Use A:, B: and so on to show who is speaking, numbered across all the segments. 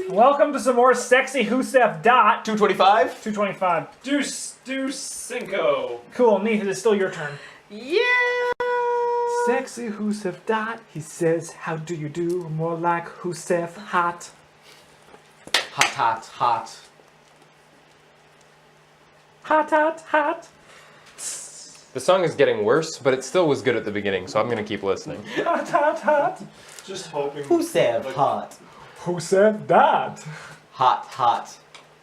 A: Welcome to some more sexy Husef Dot.
B: 225?
A: 225.
C: Deuce Cinco.
A: Cool, neat. It's still your turn.
D: Yeah.
A: Sexy Husef Dot. He says, how do you do? More like Husef Hot.
B: Hot, hot, hot.
A: Hot, hot, hot.
C: The song is getting worse, but it still was good at the beginning, so I'm gonna keep listening.
A: Hot, hot, hot.
C: Just hoping.
B: Who said hot?
A: Husef Dot.
B: Hot, hot.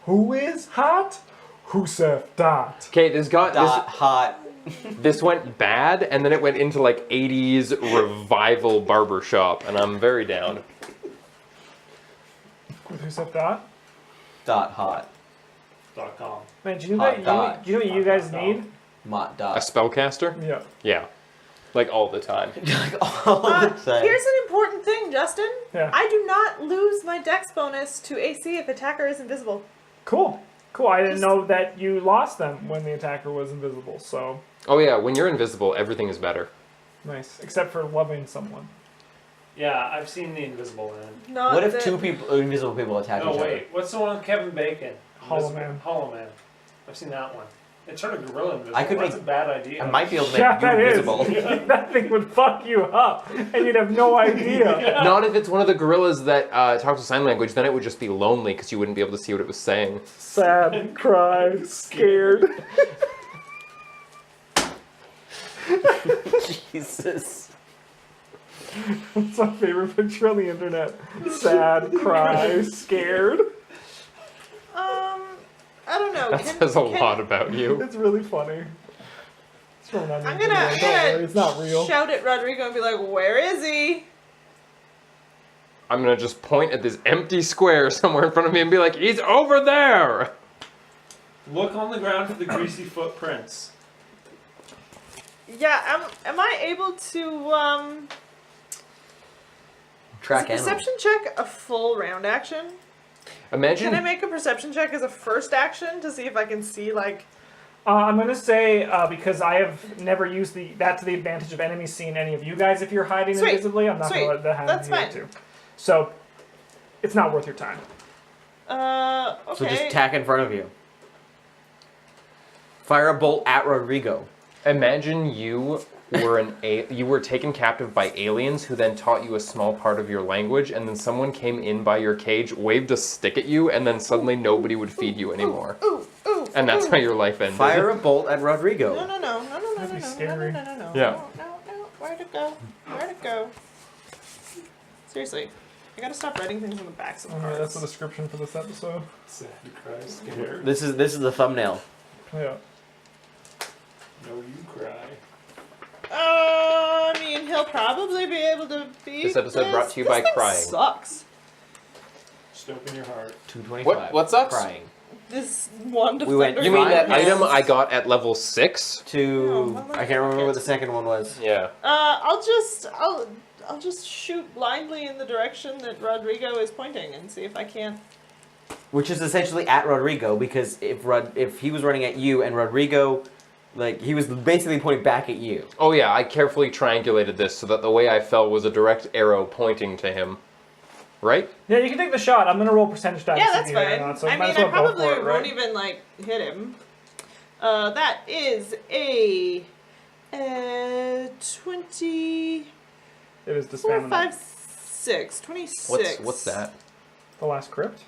A: Who is hot? Husef Dot.
C: Okay, this got
B: Dot, hot.
C: this went bad, and then it went into like 80s revival barbershop, and I'm very down.
A: With Husef Dot?
B: Dot, hot.
C: .com.
A: Man, do you know,
B: Hot dot.
A: do you know what you guys need?
B: Mott
C: A
B: dot.
C: spellcaster?
A: Yeah.
C: Yeah. Like all the time.
B: Like all the time.
D: Here's an important thing, Justin.
A: Yeah.
D: I do not lose my dex bonus to AC if attacker is invisible.
A: Cool. Cool. I didn't know that you lost them when the attacker was invisible, so
C: Oh yeah, when you're invisible, everything is better.
A: nice. Except for loving someone.
E: Yeah, I've seen The Invisible Man.
D: Not
B: What if
D: that-
B: two people, invisible people attack
E: No,
B: each other?
E: wait. What's the one with Kevin Bacon?
A: Hollow Man.
E: Hollow Man. I've seen that one. It turned a gorilla invisible.
B: I could
E: That's
B: make-
E: a bad idea.
B: I might be able to make
A: Yeah,
B: you
A: that is.
B: invisible.
A: That thing would fuck you up, and you'd have no idea.
C: Not if it's one of the gorillas that talks sign language, then it would just be lonely because you wouldn't be able to see what it was saying.
A: Sad, cry, scared.
B: Jesus.
A: That's my favorite picture on the internet. Sad, cry, scared.
D: I don't know.
C: That says a lot about you.
A: It's really funny. It's from an
D: I'm
A: video.
D: gonna,
A: Don't worry, it's not real.
D: shout at Rodrigo and be like, "Where is he?"
C: I'm gonna just point at this empty square somewhere in front of me and be like, he's over there!
E: Look on the ground for the greasy footprints.
D: Yeah. Am I able to
B: Track
D: is a
B: animal.
D: perception check a full round action?
C: Imagine.
D: Can I make a perception check as a first action to see if I can see like?
A: I'm gonna say because I have never used that to the advantage of enemies seeing any of you guys if you're hiding
D: Sweet.
A: invisibly. I'm not
D: Sweet.
A: gonna let that happen
D: That's
A: to you
D: fine.
A: too. So it's not worth your time.
D: Okay.
B: So just attack in front of you. Fire a bolt at Rodrigo.
C: Imagine you were you were taken captive by aliens who then taught you a small part of your language, and then someone came in by your cage, waved a stick at you, and then suddenly nobody would feed you anymore.
D: Ooh.
C: And that's how your life ended.
B: Fire a bolt at Rodrigo.
D: No.
A: That'd be scary.
D: No.
C: Yeah.
D: No. Where'd it go? Where'd it go? Seriously, I gotta stop writing things on the backs of
A: Okay,
D: cards.
A: that's the description for this episode.
E: Sad, cry, scared.
B: This is the thumbnail.
A: Yeah.
E: No, you cry.
D: I mean, he'll probably be able to beat
C: This episode brought to you by
D: thing
C: crying.
D: Sucks.
E: Just open your heart.
B: 225.
C: What sucks?
B: Crying.
D: This one defender.
B: We went-
C: You mean that
B: Fine.
C: item I got at level 6?
B: To I can't remember what the second one was.
C: Yeah.
D: I'll just shoot blindly in the direction that Rodrigo is pointing and see if I can't.
B: Which is essentially at Rodrigo, because if he was running at you and Rodrigo, like, he was basically pointing back at you.
C: Oh yeah, I carefully triangulated this so that the way I fell was a direct arrow pointing to him. Right?
A: Yeah, you can take the shot. I'm gonna roll percentage die.
D: Yeah,
A: to see
D: that's
A: if you hit it or
D: fine.
A: not, so
D: I
A: might
D: mean,
A: as
D: I
A: well go
D: probably
A: for it, right?
D: won't even like hit him. That is a 20.
A: It is the
D: 4,
A: stamina.
D: 5, 6. 26.
C: What's that?
A: The last crypt.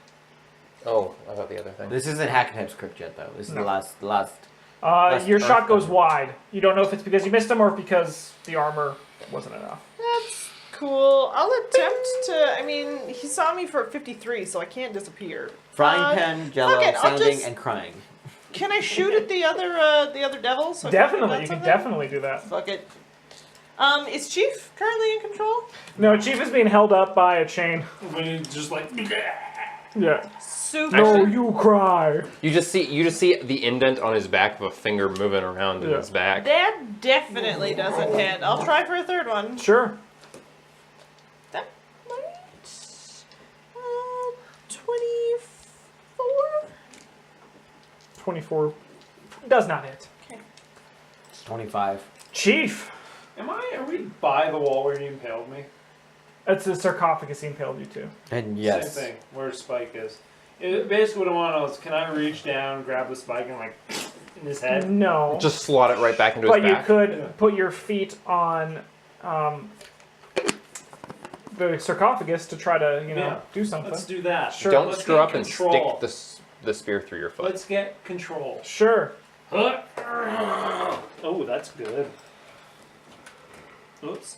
C: Oh, I thought the other thing.
B: This isn't Hack and Type script yet, though. This is
A: No.
B: the last.
A: Your
B: Earth
A: shot goes
B: Thunder.
A: wide. You don't know if it's because you missed him or because the armor wasn't enough.
D: That's cool. I'll attempt to. I mean, he saw me for 53, so I can't disappear.
B: Frying pan, jello,
D: fuck it, I'll
B: sounding,
D: just-
B: and crying.
D: Can I shoot at the other devil? So I can
A: Definitely,
D: prevent
A: you can
D: something?
A: definitely do that.
D: Fuck it. Is Chief currently in control?
A: No, Chief is being held up by a chain.
E: When you just like.
A: Yeah.
D: Super.
A: No, you cry.
C: You just see the indent on his back of a finger moving around in
A: Yeah.
C: his back.
D: That definitely doesn't hit. I'll try for a third one.
A: Sure.
D: That might. 24?
A: 24 does not hit.
D: Okay.
B: It's 25.
A: Chief.
E: Are we by the wall where he impaled me?
A: It's a sarcophagus he impaled you to.
B: And yes.
E: Same thing. Where Spike is. Basically, what I want to know is, can I reach down, grab the spike, and like in his head?
A: No.
C: Just slot it right back into
A: But
C: his
A: you
C: back.
A: could put your feet on the sarcophagus to try to, do something.
E: Let's do that.
A: Sure.
C: Don't
E: Let's
C: screw
E: get
C: up and
E: control.
C: stick the spear through your foot.
E: Let's get control.
A: Sure.
E: Oh, that's good. Oops.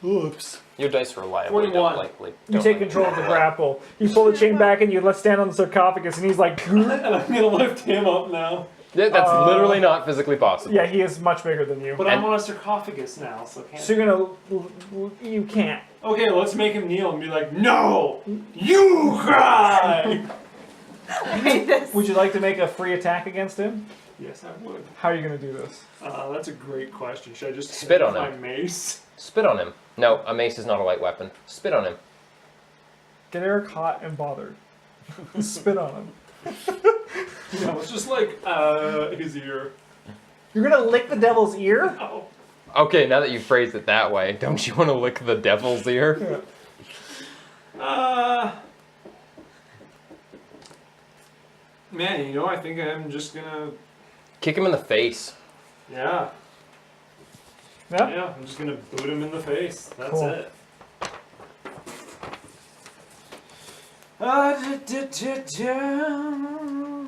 E: Oops.
C: Your dice are reliable.
E: 41.
A: You take control of the grapple. You pull the chain back and you let's stand on the sarcophagus, and he's like,
E: I'm gonna lift him up now.
C: Yeah, that's literally not physically possible.
A: yeah, he is much bigger than you.
E: But I'm on a sarcophagus now, so can't.
A: So you can't.
E: Okay, let's make him kneel and be like, no, you cry.
D: I hate this.
A: Would you like to make a free attack against him?
E: Yes, I would.
A: How are you going to do this?
E: That's a great question. Should I just
C: Spit
E: hit
C: on
E: my
C: him.
E: mace?
C: Spit on him. No, a mace is not a light weapon. Spit on him.
A: Get Eric hot and bothered. Spit on him.
E: Yeah, it's just like his ear.
A: You're going to lick the devil's ear?
E: Oh.
C: Okay, now that you phrased it that way, don't you want to lick the devil's ear?
E: Man, I think I'm just gonna.
C: Kick him in the face.
E: Yeah.
A: Yeah?
E: Yeah, I'm just gonna boot him in the face. That's
A: Cool.
E: it.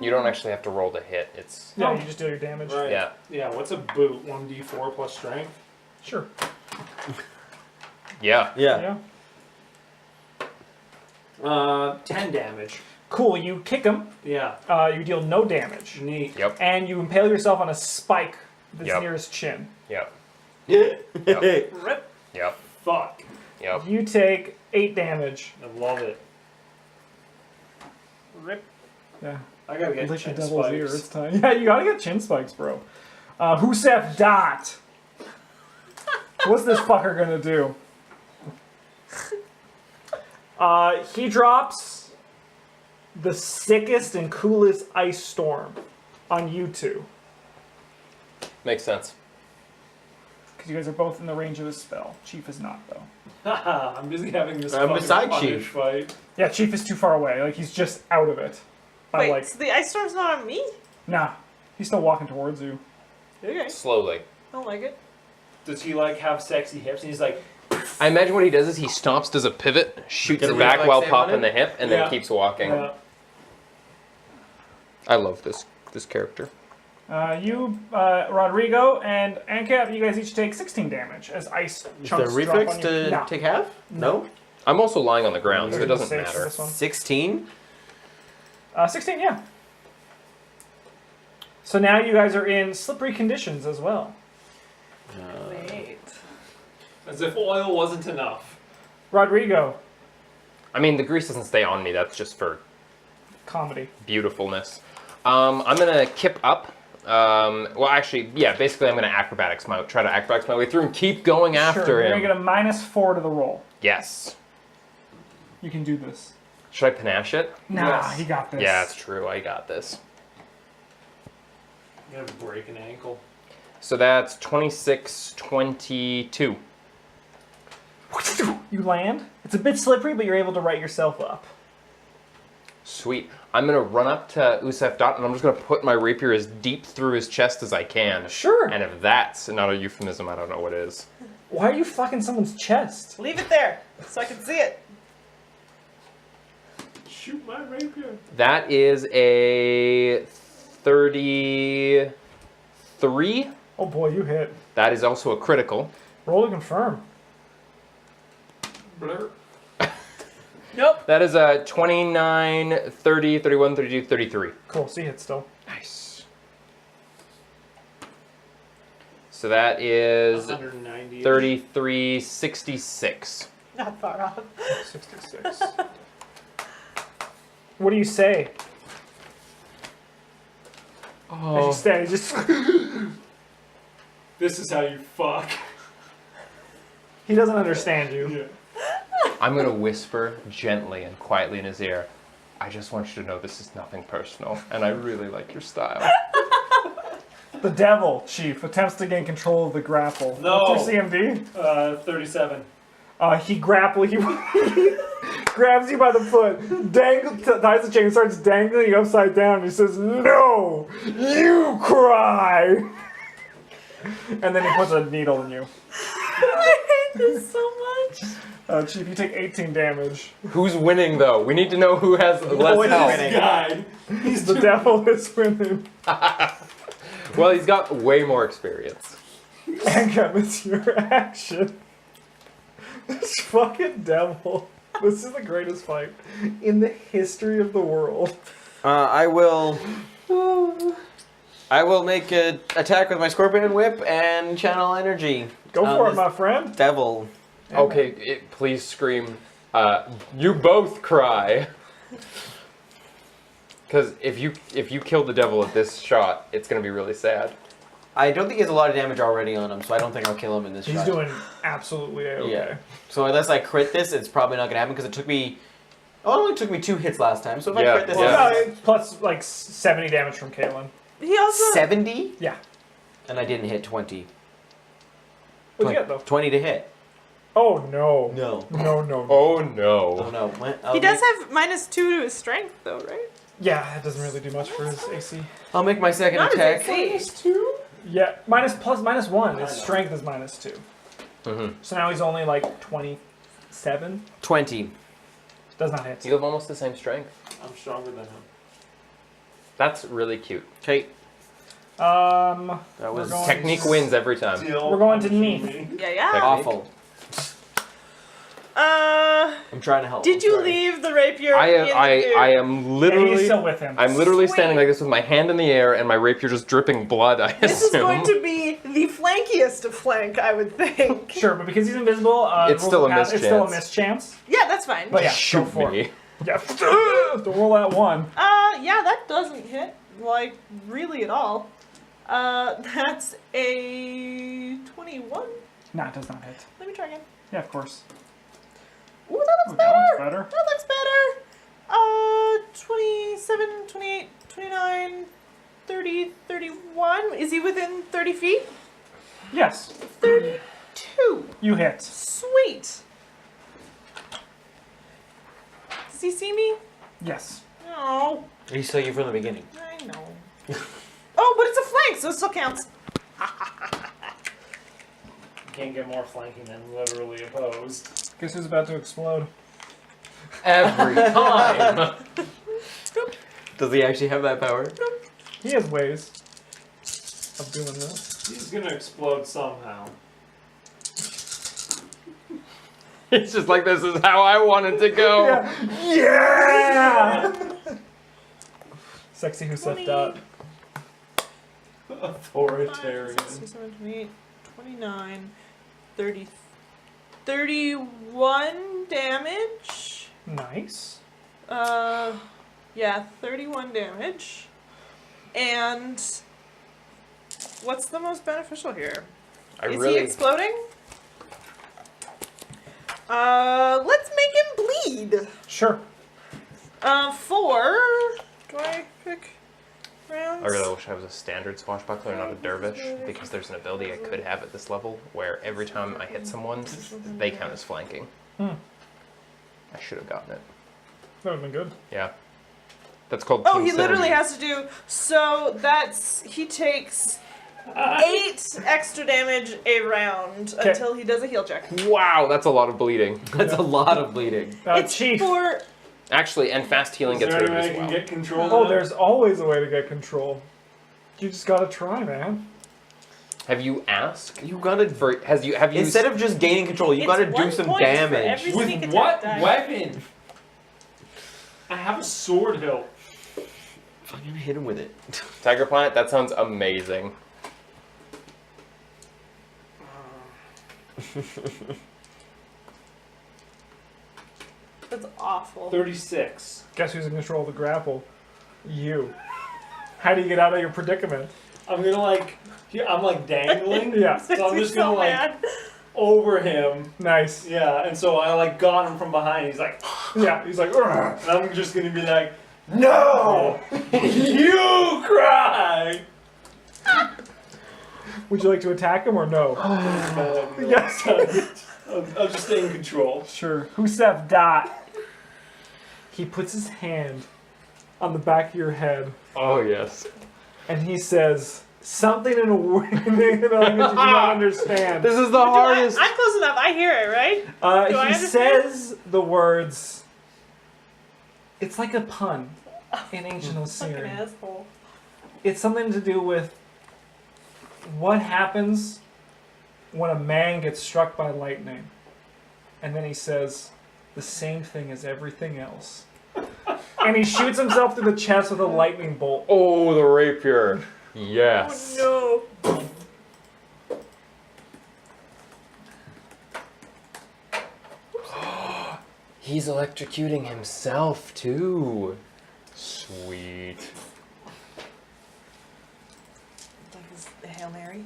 C: You don't actually have to roll to hit. It's
A: Yeah, you just deal your damage.
E: Right.
C: yeah.
E: Yeah, what's a boot? 1d4 plus strength?
A: Sure.
C: Yeah.
B: Yeah.
A: Yeah.
E: 10 damage.
A: Cool, you kick him,
E: Yeah.
A: you deal no damage,
E: Neat.
C: Yep.
A: and you impale yourself on a spike that's
C: Yep.
A: near his chin.
C: Yep.
E: Rip.
C: Yep.
E: Fuck.
C: Yep.
A: You take 8 damage.
E: I love it. Rip.
A: Yeah.
E: I gotta get
A: Lick the
E: chin
A: devil's
E: spikes.
A: ear, it's time. Yeah, you gotta get chin spikes, bro. Husef Dot. What's this fucker gonna do? He drops the sickest and coolest ice storm on you two.
C: Makes sense.
A: Because you guys are both in the range of his spell. Chief is not, though.
E: Haha, I'm busy having this
B: I'm
E: fucking
B: beside
E: punish
B: Chief.
E: fight.
A: Yeah, Chief is too far away. Like, he's just out of it. By,
D: Wait,
A: like,
D: so the ice storm's not on me?
A: nah. He's still walking towards you.
D: Okay.
C: Slowly.
D: I don't like it.
E: Does he like have sexy hips? And he's like,
C: I imagine what he does is he stops, does a pivot, shoots
B: Get a
C: it back
B: reflex
C: while
B: save on
C: popping
B: it?
C: the hip, and
E: Yeah.
C: then keeps walking. I love this character.
A: Rodrigo, and Ancap, you guys each take 16 damage as ice
B: Is
A: chunks
B: there
A: drop
B: reflex
A: on you.
B: to
A: No.
B: take half? No.
C: I'm also lying on the ground, so it
A: There's
C: doesn't
A: a save for
C: matter.
A: this one.
B: 16?
A: 16, yeah. So now you guys are in slippery conditions as well.
D: Wait.
E: as if oil wasn't enough.
A: Rodrigo,
C: I mean, the grease doesn't stay on me. That's just for
A: comedy.
C: beautifulness. I'm gonna kip up. Well, actually, yeah. Basically, I'm gonna try to acrobatics my way through and keep going after
A: Sure, you're
C: him.
A: gonna get a -4 to the roll.
C: Yes.
A: You can do this.
C: Should I panache it?
A: Nah,
E: Yes.
A: he got this.
C: Yeah, it's true. I got this.
E: You're gonna break an ankle.
C: So that's 26, 22.
A: You land. It's a bit slippery, but you're able to right yourself up.
C: Sweet. I'm gonna run up to Usef Dot and I'm just gonna put my rapier as deep through his chest as I can.
A: Sure.
C: And if that's not a euphemism, I don't know what is.
A: Why are you fucking someone's chest?
D: Leave it there so I can see it.
E: Shoot my rapier.
C: That is a 33.
A: Oh boy, you hit.
C: That is also a critical.
A: Roll to confirm.
E: Blur.
D: Nope.
C: That is a 29, 30, 31, 32, 33.
A: Cool, so you hit still.
C: Nice. So that is
E: 190.
C: 33, 66.
D: Not far off.
A: 66. What do you say? As you stay, just
E: This is how you fuck.
A: he doesn't understand you.
E: Yeah.
C: I'm going to whisper gently and quietly in his ear, I just want you to know this is nothing personal, and I really like your style.
A: The devil, Chief, attempts to gain control of the grapple.
E: No.
A: What's your CMD?
E: 37.
A: He grabs you by the foot, ties the chain, and starts dangling you upside down. He says, "No, you cry." And then he puts a needle in you.
D: I hate this so much.
A: Chief, you take 18 damage.
C: Who's winning though? We need to know who has less
B: Boy,
C: health.
B: winning.
E: Guy.
A: He's the devil is winning.
C: Well, he's got way more experience.
A: Ankam, it's your action. This fucking devil. This is the greatest fight in the history of the world.
B: I will make an attack with my scorpion whip and channel energy.
A: Go
B: on
A: for it,
B: this
A: my friend.
B: devil.
C: Okay, please scream. You both cry. Because if you kill the devil at this shot, it's gonna be really sad.
B: I don't think he has a lot of damage already on him, so I don't think I'll kill him in this
A: He's
B: shot.
A: doing absolutely okay.
B: Yeah. So unless I crit this, it's probably not gonna happen because it only took me 2 hits last time. So if I
C: Yeah,
B: crit this,
C: yeah.
A: Plus like 70 damage from Kalen.
D: He also
B: 70,
A: Yeah.
B: and I didn't hit 20.
A: What'd you get though?
B: 20 to hit.
A: Oh no.
B: No.
A: No, no, no.
C: Oh no.
B: Oh no.
D: he does have -2 to his strength though, right?
A: Yeah, that doesn't really do much for his AC.
B: I'll make my second
D: Not
B: attack.
D: his AC.
A: Yeah, -1. His strength is -2.
C: Mm-hmm.
A: So now he's only like 27.
B: 20.
A: Does not hit.
C: You have almost the same strength.
E: I'm stronger than him.
C: That's really cute.
B: Okay.
A: That
B: was-
A: going
C: Technique
A: to,
C: wins every time.
E: Still
A: We're going to
E: punching
A: knee.
E: me.
D: Yeah.
B: Awful. I'm trying to help.
D: Did
B: I'm
D: you
B: sorry.
D: leave the rapier?
C: I
D: in the
C: am
A: Yeah, he's
C: literally
A: still with him.
C: I'm literally
D: Sweet.
C: standing like this with my hand in the air and my rapier just dripping blood. I
D: This is
C: assume.
D: going to be the flankiest of flank, I would think.
A: Sure, but because he's invisible,
C: It's still a
A: It's still a
C: mischance.
A: mischance.
D: Yeah, that's fine.
A: But yeah,
C: Shoot
A: go for
C: me.
A: it. Yeah, to roll that one.
D: Yeah, that doesn't hit, like, really at all. That's a 21.
A: Nah, it does not hit.
D: Let me try again.
A: Yeah, of course.
D: Ooh, that looks
A: Ooh,
D: better.
A: that looks better.
D: That looks better. 27, 28, 29, 30, 31. Is he within 30 feet?
A: Yes,
D: 32.
A: you hit.
D: Sweet. Does he see me?
A: Yes.
D: No.
B: He saw you from the beginning.
D: I know. Oh, but it's a flank, so it still counts.
E: Can't get more flanking than literally opposed.
A: Guess who's about to explode?
C: Every time.
B: Does he actually have that power?
A: He has ways of doing this.
E: He's gonna explode somehow.
C: It's just like this is how I wanted to go.
A: Yeah! Sexy who said
D: 20.
A: that.
E: Authoritarian.
D: 5, 6, 7, 28, 29, 30, 31 damage.
A: Nice.
D: Yeah, 31 damage. And what's the most beneficial here? Is he exploding? Let's make him bleed.
A: Sure.
D: 4. Do I pick rounds?
C: I really wish I was a standard swashbuckler, not a dervish, because there's an ability I could have at this level where every time I hit someone, they count as flanking.
A: Hmm.
C: I should have gotten it.
A: That would have been good.
C: Yeah. That's called
D: Oh,
C: team
D: he literally
C: synergy.
D: has to do. So he takes 8 extra damage a round
A: 'Kay.
D: until he does a heal check.
C: Wow, that's a lot of bleeding.
B: That's a lot of bleeding.
D: It's
A: Chief.
D: for.
C: Actually, and fast healing
E: Is
C: gets
E: there
C: rid
E: any
C: of
E: way
C: it
E: I
C: as
E: can
C: well.
E: get control of
A: Oh,
E: that?
A: there's always a way to get control. You just gotta try, man.
C: Have you asked?
B: You gotta.
C: Have you
B: Instead of just gaining control, you
D: It's
B: gotta do
D: 1
B: some
D: point for
B: damage.
D: every sneak
E: With
D: attack
E: what
D: die.
E: weapon? I have a sword hilt.
B: Fucking hit him with it.
C: Tiger Plant? That sounds amazing.
D: That's awful.
E: 36.
A: Guess who's in control of the grapple? You. How do you get out of your predicament?
E: I'm gonna like, I'm like dangling.
A: Yeah.
E: So I'm just
D: so
E: gonna like
D: mad.
E: over him.
A: Nice.
E: Yeah, and so I like got him from behind. He's like,
A: Yeah, he's like, "Ugh."
E: and I'm just gonna be like, no, you cry.
A: Would you like to attack him or no? Yes.
E: I'll just stay in control.
A: Sure. Husef Dot. He puts his hand on the back of your head
C: Oh yes.
A: and he says something in a language you do not understand.
C: This is the hardest.
D: I'm close enough. I hear it, right? Do I
A: He
D: understand?
A: says the words. It's like a pun in ancient
D: Fucking
A: Assyrian.
D: asshole.
A: It's something to do with what happens when a man gets struck by lightning. And then he says the same thing as everything else. And he shoots himself through the chest with a lightning bolt.
C: Oh, the rapier. Yes.
D: Oh no.
C: He's electrocuting himself too. Sweet.
D: Like his Hail Mary.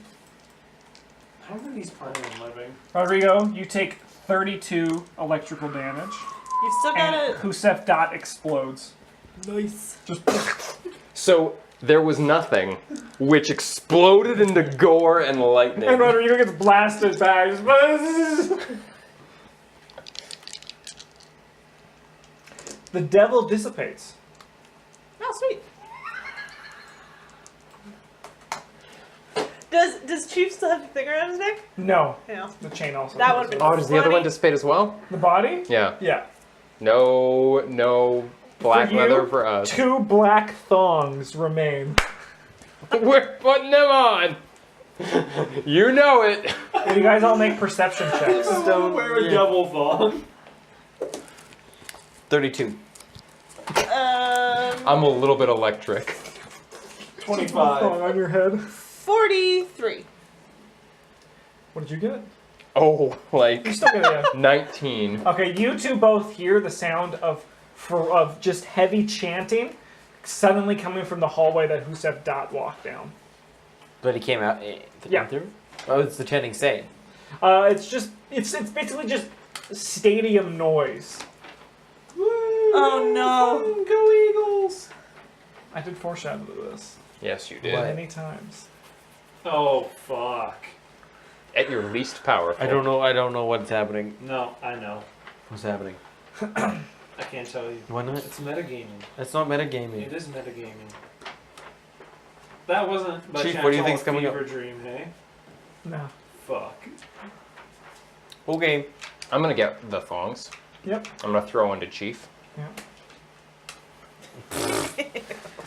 E: How are these planning on living?
A: Rodrigo, you take 32 electrical damage.
D: You've still got
A: And
D: it.
A: Husef Dot explodes.
D: Nice.
A: Just
C: So there was nothing, which exploded into gore and lightning.
A: and Rodrigo gets blasted back. The devil dissipates.
D: Oh, sweet. Does Chief still have the thing around his neck?
A: No,
D: Yeah.
A: the chain also.
D: That would've been
C: Oh, does the other one
D: Funny.
C: dissipate as well?
A: The body?
C: Yeah.
A: Yeah.
C: No black
A: For you,
C: leather for us.
A: 2 black thongs remain.
C: We're putting them on. You know it.
A: Will you guys all make perception checks?
E: Don't wear a double thong.
B: 32.
C: I'm a little bit electric.
E: 25.
A: Thong on your head.
D: 43.
A: What did you get?
C: Oh, like
A: You're still gonna.
C: 19.
A: Okay, you two both hear the sound of just heavy chanting suddenly coming from the hallway that Husef Dot walked down.
B: But he came out.
A: Yeah.
B: Through? Oh, it's the chanting say.
A: It's basically just stadium noise.
D: Oh no.
E: Go Eagles!
A: I did foreshadow this
C: Yes, you did.
B: What?
A: many times.
E: Oh, fuck.
C: At your least powerful.
B: I don't know what's happening.
E: No, I know.
B: What's happening?
E: I can't tell you.
B: Why not?
E: It's metagaming.
B: That's not metagaming.
E: It is metagaming. That wasn't by
B: Chief,
E: chance
B: what do you
E: all
B: think's
E: a
B: coming up?
E: fever dream, hey?
A: No.
E: Fuck.
B: Okay.
C: I'm gonna get the thongs.
A: Yep.
C: I'm gonna throw into Chief.
A: Yep.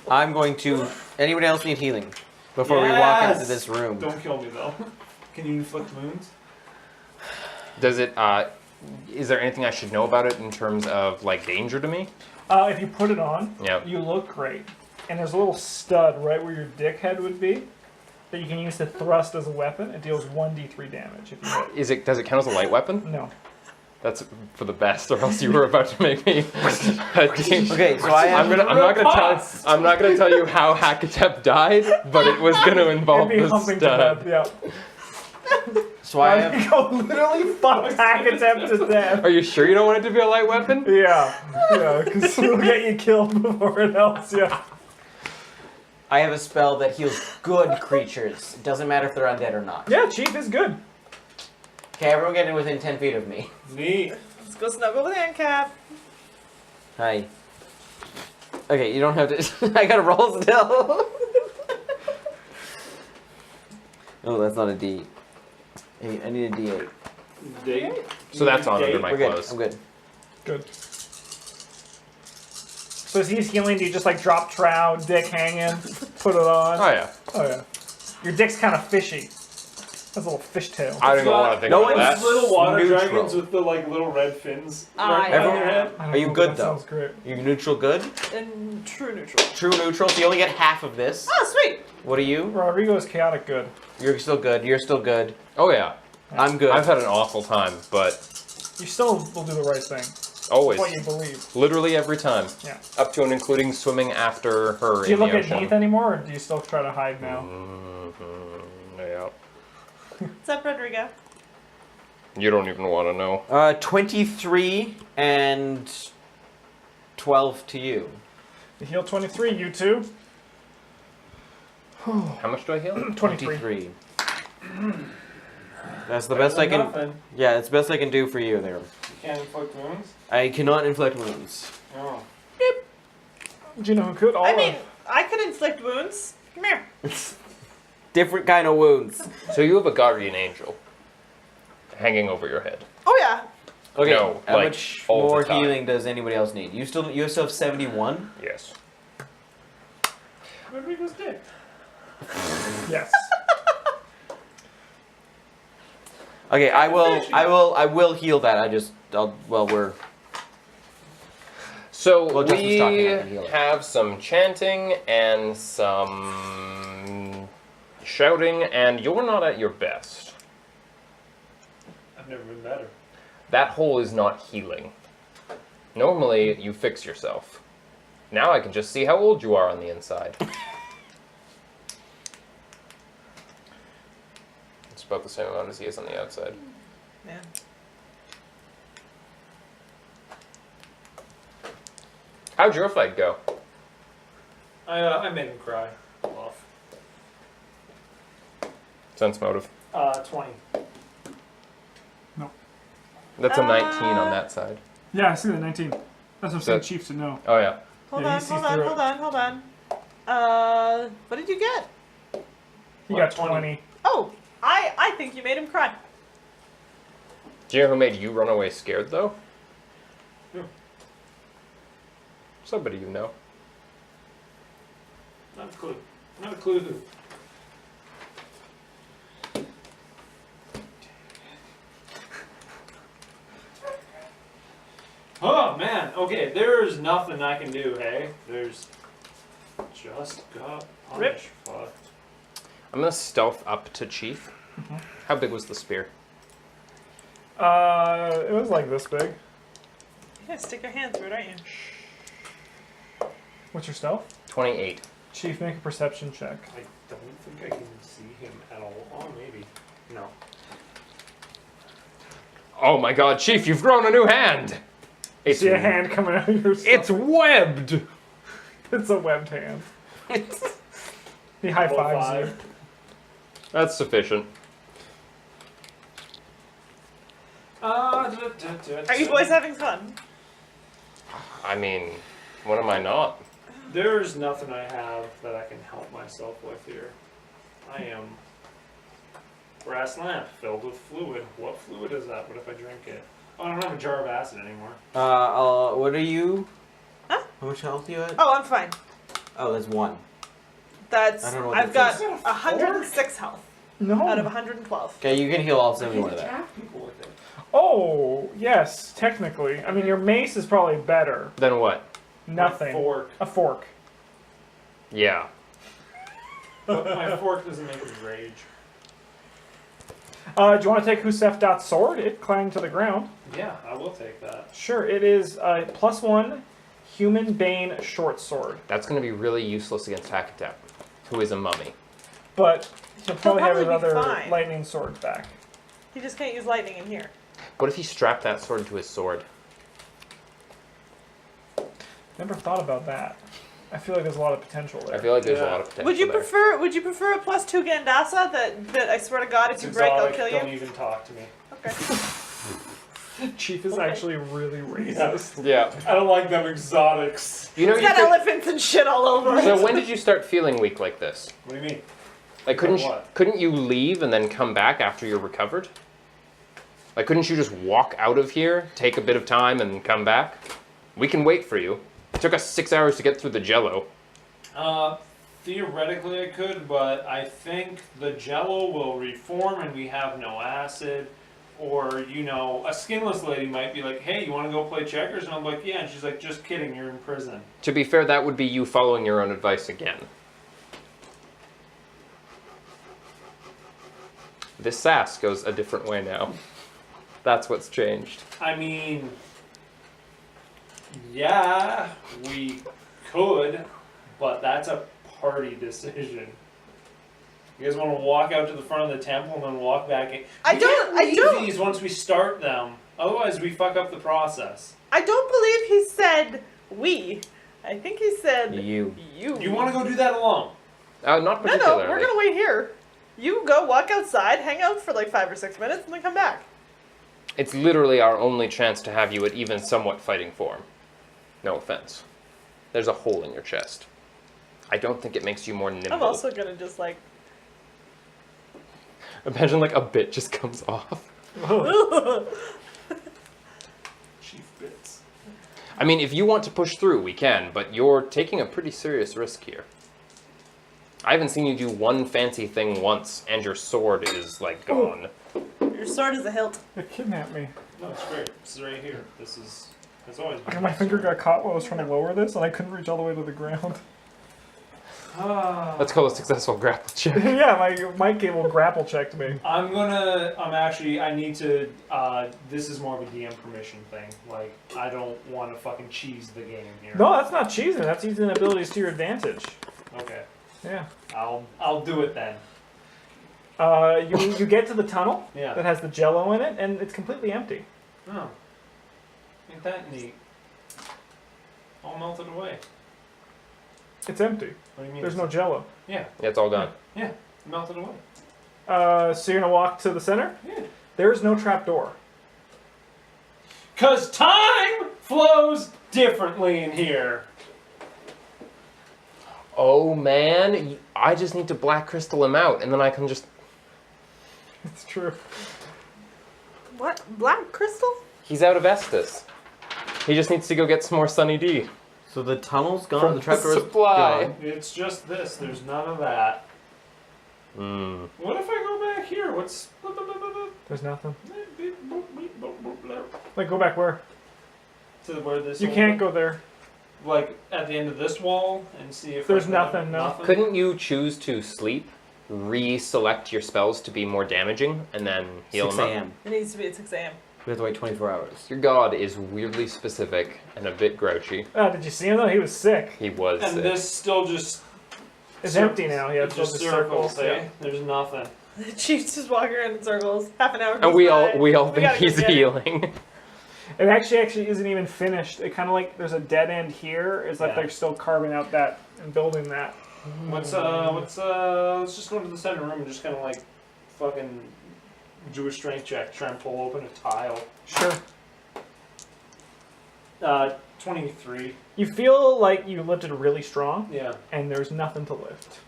B: I'm going to. Anybody else need healing before we walk into
E: Yes!
B: this room?
E: Don't kill me though. Can you inflict wounds?
C: Does it? Is there anything I should know about it in terms of like danger to me?
A: If you put it on,
C: Yeah.
A: you look great. And there's a little stud right where your dick head would be that you can use to thrust as a weapon. It deals 1d3 damage if you hit.
C: Does it count as a light weapon?
A: No.
C: That's for the best, or else you were about to make me.
B: Okay, so I have.
C: I'm not gonna tell you how Hakatep died, but it was gonna involve
A: It'd be
C: the
A: humping to death,
C: stud.
A: yeah.
B: So I have.
A: You go literally fuck Hakatep to death.
C: Are you sure you don't want it to be a light weapon?
A: Yeah, because it'll get you killed before it else, yeah.
B: I have a spell that heals good creatures. It doesn't matter if they're undead or not.
A: Yeah, Chief is good.
B: Okay, everyone get in within 10 feet of me.
E: Neat.
D: Let's go snuggle with Handcap.
B: Hi. Okay, you don't have to. I gotta roll still. Oh, that's not a D. Hey, I need a D8.
E: Date.
C: So that's on under my
B: We're good.
C: clothes.
B: I'm good.
A: Good. So as he's healing, do you just like drop trow, dick hanging, put it on?
C: Oh yeah.
A: Oh yeah. Your dick's kind of fishy. Has a little fishtail.
C: I don't even want to think
B: No
C: about
B: one's-
C: that.
E: Little water
B: Neutral.
E: dragons with the like little red fins.
D: Ah,
E: right
D: yeah.
E: on your head.
A: I don't
B: Are you
A: know,
B: good,
A: that
B: though?
A: Sounds great.
B: You're neutral good?
D: And true neutral.
B: True neutral, so you only get half of this.
D: Oh, sweet.
B: What are you?
A: Rodrigo is chaotic good.
B: You're still good. You're still good.
C: Oh yeah.
B: I'm good.
C: I've had an awful time, but
A: You still will do the right thing.
C: always,
A: What you believe.
C: literally every time,
A: Yeah.
C: up to and including swimming after her
A: Do you
C: in
A: look
C: the
A: at
C: ocean.
A: Neith anymore, or do you still try to hide now?
C: Yeah.
D: What's up, Rodrigo?
C: You don't even want to know.
B: 23 and 12 to you.
A: You heal 23, you two.
C: How much do I heal?
A: 23.
B: That's the best I can.
E: Nothing.
B: Yeah, it's the best I can do for you there.
E: You can't inflict wounds?
B: I cannot inflict wounds.
E: Oh.
A: Do you know who could?
D: I mean, I could inflict wounds. Come here.
B: Different kind of wounds.
C: So you have a guardian angel hanging over your head.
D: Oh yeah.
B: Okay,
C: No,
B: how
C: like,
B: much
C: all the
B: more
C: time.
B: healing does anybody else need? You still have 71.
C: Yes.
E: Rodrigo's dick.
A: Yes.
B: Okay, I will heal that. We're
C: So
B: Well, Justin's
C: we
B: talking, I can heal it.
C: have some chanting and some shouting, and you're not at your best.
E: I've never been better.
C: That hole is not healing. Normally, you fix yourself. Now I can just see how old you are on the inside. It's about the same amount as he is on the outside.
D: Man.
C: How'd your fight go?
E: I made him cry. Off.
C: Sense motive.
E: 20.
C: That's a 19 on that side.
A: Yeah, I see the 19. That's what I'm saying.
C: That-
A: Chiefs should know.
C: Oh yeah.
D: Hold
A: Yeah, he
D: on,
A: sees
D: hold on,
A: through it.
D: hold on, hold on. What did you get?
A: He
E: What,
A: got
E: 20?
A: 20.
D: Oh, I think you made him cry.
C: Do you know who made you run away scared though?
E: Who?
C: Somebody you know.
E: Not a clue. Not a clue who. Oh man, okay, there's nothing I can do, hey? There's just got
D: Rip.
E: Fuck.
C: I'm gonna stealth up to Chief. How big was the spear?
A: It was like this big.
D: You're gonna stick your hand through it, aren't you?
A: What's your stealth?
C: 28.
A: Chief, make a perception check.
E: I don't think I can see him at all. Oh, maybe. No.
C: Oh my god, Chief, you've grown a new hand! It's,
A: See a hand coming out of your stealth.
C: it's webbed!
A: It's a webbed hand. He high fives you.
C: That's sufficient.
D: Are you boys having fun?
C: I mean, when am I not?
E: There's nothing I have that I can help myself with here. I am brass lamp filled with fluid. What fluid is that? What if I drink it? Oh, I don't have a jar of acid anymore.
B: What are you?
D: Huh?
B: How much health do you have?
D: Oh, I'm fine.
B: Oh, that's 1.
D: That's
B: I don't know what
D: I've
B: that
D: got
B: is.
D: 106 health
A: No.
D: out of 112.
B: Okay, you can heal all 71 of that.
E: Attack people with it.
A: Oh, yes, technically. I mean, your mace is probably better.
C: Then what?
A: Nothing.
E: My fork.
A: A fork.
C: Yeah.
E: But my fork doesn't make me rage.
A: Do you want to take Husef.'s sword? It clanged to the ground.
E: Yeah, I will take that.
A: Sure, it is a +1 human bane short sword.
C: That's gonna be really useless against Hakatep, who is a mummy.
A: But he'll probably have his
D: probably be
A: other
D: fine.
A: lightning swords back.
D: You just can't use lightning in here.
C: What if he strapped that sword to his sword?
A: Never thought about that. I feel like there's a lot of potential there.
C: I feel like there's a
E: Yeah.
C: lot of potential
D: Would you
C: there.
D: prefer a +2 Gandasa that I swear to God if
E: It's
D: you break I'll
E: exotic.
D: kill
E: Don't
D: you?
E: even talk to me.
D: Okay.
A: Chief is
D: Okay.
A: actually really racist.
C: Yeah.
E: I don't like them exotics.
C: You know
D: It's
C: you
D: got
C: could,
D: elephants and shit all over it.
C: So when did you start feeling weak like this?
E: What do you mean?
C: Like
E: What?
C: couldn't you leave and then come back after you're recovered? Like couldn't you just walk out of here, take a bit of time and come back? We can wait for you. It took us 6 hours to get through the jello.
E: Theoretically I could, but I think the jello will reform and we have no acid. Or, you know, a skinless lady might be like, hey, you want to go play checkers? And I'm like, yeah. And she's like, just kidding, you're in prison.
C: To be fair, that would be you following your own advice again. This sass goes a different way now. That's what's changed.
E: I mean, yeah, we could, but that's a party decision. You guys want to walk out to the front of the temple and then walk back in?
D: I
E: We
D: don't-
E: can't
D: I
E: leave
D: don't-
E: these once we start them. Otherwise, we fuck up the process.
D: I don't believe he said we. I think he said
B: You.
D: You.
E: You want to go do that alone?
C: Not
D: No,
C: particularly.
D: no, we're gonna wait here. You go walk outside, hang out for like 5 or 6 minutes, and then come back.
C: It's literally our only chance to have you at even somewhat fighting form. No offense. There's a hole in your chest. I don't think it makes you more nimble.
D: I'm also gonna just like.
C: Imagine like a bit just comes off.
E: Chief bits.
C: I mean, if you want to push through, we can, but you're taking a pretty serious risk here. I haven't seen you do one fancy thing once, and your sword is, like, gone.
D: Your sword is a hilt.
A: It kidnapped me.
E: No, it's great. This is right here. This is. It's always been.
A: My finger got caught while I was trying to lower this, and I couldn't reach all the way to the ground.
C: Let's call a successful grapple check.
A: Yeah, my cable grapple checked me.
E: I need to, this is more of a DM permission thing. Like, I don't want to fucking cheese the game here.
A: No, that's not cheesing. That's using abilities to your advantage.
E: Okay.
A: Yeah.
E: I'll do it then.
A: You get to the tunnel
E: Yeah.
A: that has the jello in it, and it's completely empty.
E: Oh. Ain't that neat? All melted away.
A: It's empty.
E: What do you mean?
A: There's no jello.
E: Yeah.
C: Yeah, it's all gone.
E: Yeah. Melted away.
A: So you're gonna walk to the center?
E: Yeah.
A: There is no trapdoor.
E: 'Cause time flows differently in here.
C: Oh, man. I just need to black crystal him out, and then I can just...
A: It's true.
D: What? Black crystal?
C: He's out of Estus. He just needs to go get some more Sunny D.
B: So the tunnel's gone,
C: From
B: the trapdoor's
C: supply.
B: gone.
E: It's just this. There's none of that. What if I go back here? What's...
A: There's nothing. Like, go back where?
E: To where this...
A: You can't go there.
E: Like, at the end of this wall and see if...
A: There's
E: I can-
A: nothing, no.
C: Couldn't you choose to sleep, reselect your spells to be more damaging, and then heal
B: 6
C: them up?
B: a.m.
D: It needs to be at 6 a.m.
B: We have to wait 24 hours.
C: Your god is weirdly specific and a bit grouchy.
A: Oh, did you see him though? He was sick.
C: He was
E: And
C: sick.
E: this still just...
A: It's empty now. Yeah,
E: It
A: it's
E: just
A: just
E: circles,
A: circles.
E: eh? There's nothing.
D: The chief's just walking around in circles. Half an hour.
C: And
D: goes
C: we
D: by.
C: all think
D: gotta go
C: he's
D: get it.
C: healing.
A: It actually isn't even finished. It kind of like there's a dead end here. It's like
E: Yeah.
A: they're still carving out that and building that.
E: Let's just go to the center room and just kind of like fucking do a strength check. Try and pull open a tile.
A: Sure.
E: 23.
A: You feel like you lifted really strong,
E: Yeah.
A: and there's nothing to lift.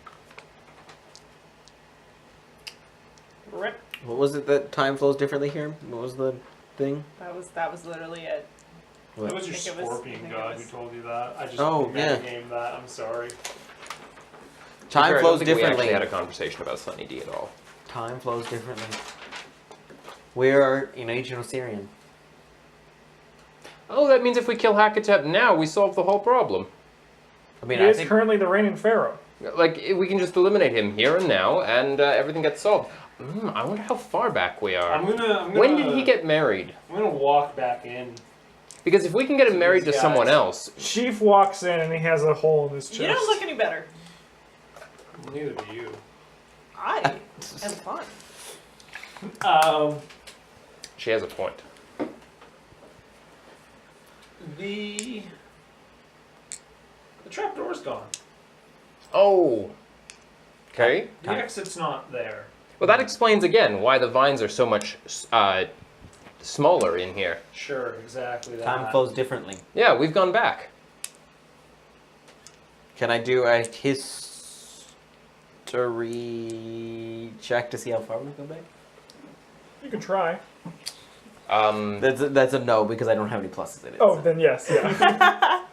D: Rip.
B: What was it that time flows differently here? What was the thing?
D: That was literally it.
B: What?
E: It was your
D: I think it was-
E: scorpion
D: I think
E: god
D: it
E: who
D: was-
E: told you that. I just
B: Oh, yeah.
E: game that. I'm sorry.
B: Time
C: I
B: flows
C: don't think we
B: differently.
C: actually had a conversation about Sunny D at all.
B: Time flows differently. We are in ancient Osirian.
C: Oh, that means if we kill Hakatep now, we solve the whole problem.
B: I mean,
A: He
B: I
A: is
B: think
A: currently the reigning pharaoh.
C: Like, we can just eliminate him here and now, and everything gets solved. I wonder how far back we are.
E: I'm gonna
C: When did he get married?
E: I'm gonna walk back in.
C: Because if we can get him married to
E: These guys.
C: someone else,
A: Chief walks in and he has a hole in his chest.
D: You don't look any better.
E: Neither do you.
D: I am fine.
C: she has a point.
E: The trapdoor's gone.
C: Oh. Okay.
E: The exit's not there.
C: Well, that explains again why the vines are so much smaller in here.
E: Sure, exactly that.
B: time flows differently.
C: Yeah, we've gone back.
B: Can I do a history check to see how far we go back?
A: You can try.
B: That's a no because I don't have any pluses in it.
A: Oh,
B: so.
A: then yes, yeah.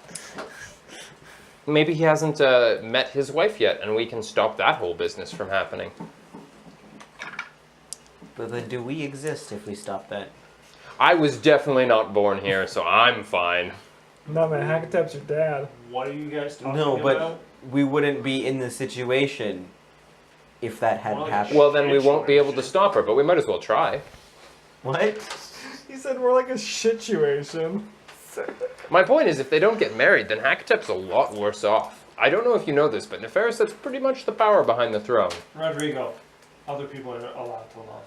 C: Maybe he hasn't met his wife yet, and we can stop that whole business from happening.
B: But then do we exist if we stop that?
C: I was definitely not born here, so I'm fine.
A: No, man, Hakatep's your dad.
E: What are you guys talking
B: No, but
E: about?
B: we wouldn't be in this situation if that hadn't
E: Well,
B: happened.
C: Well, then we won't be able to stop her, but we might as well try.
B: What?
A: He said we're like a situation.
C: My point is, if they don't get married, then Hakatep's a lot worse off. I don't know if you know this, but Neferis, that's pretty much the power behind the throne.
E: Rodrigo, other people are allowed to love.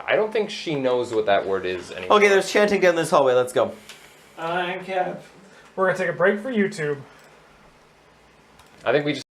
C: I don't think she knows what that word is anymore.
B: Okay, there's chanting down this hallway. Let's go.
E: I'm Kev.
A: We're gonna take a break for YouTube.
C: I think we just